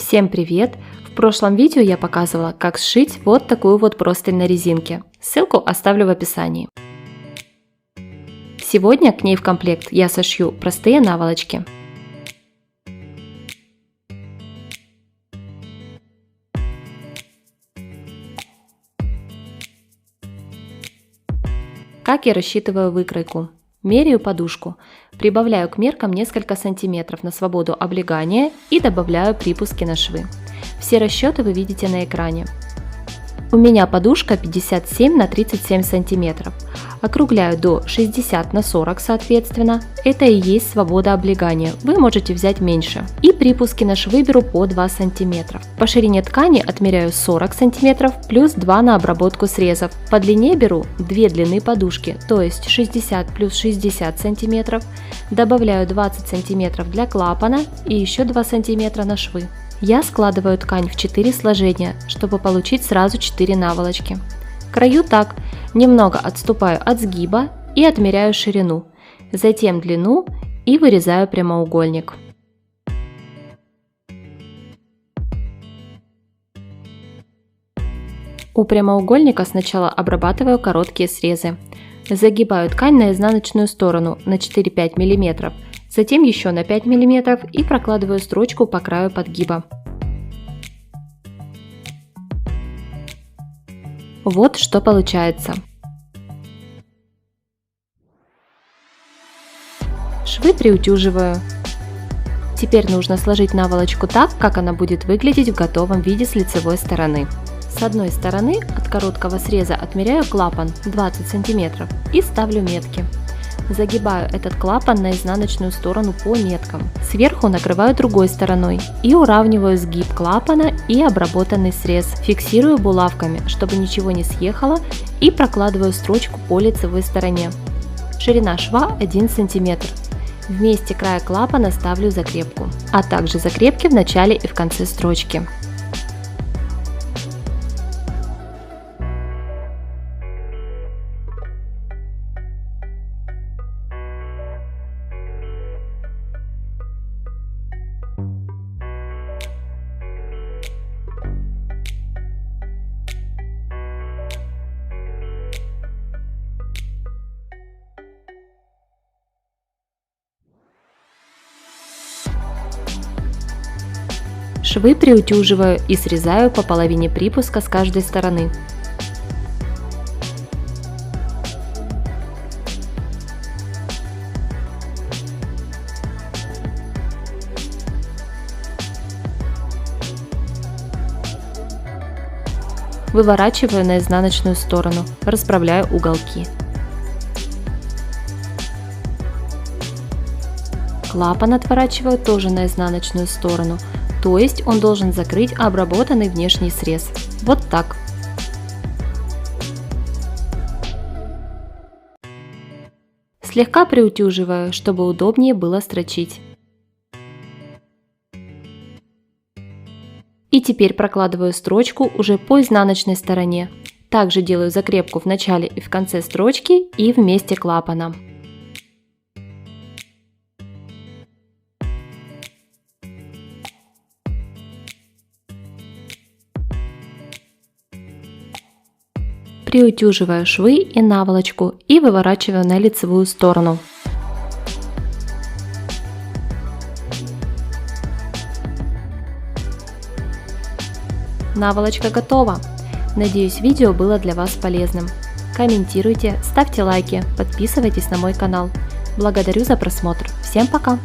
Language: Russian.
Всем привет! В прошлом видео я показывала, как сшить вот такую вот простынь на резинке. Ссылку оставлю в описании. Сегодня к ней в комплект я сошью простые наволочки. Как я рассчитываю выкройку? Меряю подушку, прибавляю к меркам несколько сантиметров на свободу облегания и добавляю припуски на швы. Все расчеты вы видите на экране. У меня подушка 57 на 37 сантиметров. Округляю до 60 на 40 соответственно. Это и есть свобода облегания, вы можете взять меньше. И припуски на швы беру по 2 сантиметра. По ширине ткани отмеряю 40 сантиметров плюс 2 на обработку срезов. По длине беру 2 длины подушки, то есть 60 плюс 60 сантиметров. Добавляю 20 сантиметров для клапана и еще 2 сантиметра на швы. Я складываю ткань в 4 сложения, чтобы получить сразу 4 наволочки. Крою так, немного отступаю от сгиба и отмеряю ширину, затем длину и вырезаю прямоугольник. У прямоугольника сначала обрабатываю короткие срезы. Загибаю ткань на изнаночную сторону на 4-5 мм, затем еще на 5 мм и прокладываю строчку по краю подгиба. Вот что получается. Швы приутюживаю. Теперь нужно сложить наволочку так, как она будет выглядеть в готовом виде с лицевой стороны. С одной стороны от короткого среза отмеряю клапан 20 см и ставлю метки. Загибаю этот клапан на изнаночную сторону по меткам. Сверху накрываю другой стороной и уравниваю сгиб клапана и обработанный срез. Фиксирую булавками, чтобы ничего не съехало, и прокладываю строчку по лицевой стороне. Ширина шва 1 см. В месте края клапана ставлю закрепку, а также закрепки в начале и в конце строчки. Швы приутюживаю и срезаю по половине припуска с каждой стороны. Выворачиваю на изнаночную сторону, расправляю уголки. Клапан отворачиваю тоже на изнаночную сторону, то есть он должен закрыть обработанный внешний срез. Вот так. Слегка приутюживаю, чтобы удобнее было строчить. И теперь прокладываю строчку уже по изнаночной стороне. Также делаю закрепку в начале и в конце строчки и в месте клапана. Приутюживаю швы и наволочку и выворачиваю на лицевую сторону. Наволочка готова. Надеюсь, видео было для вас полезным. Комментируйте, ставьте лайки, подписывайтесь на мой канал. Благодарю за просмотр. Всем пока!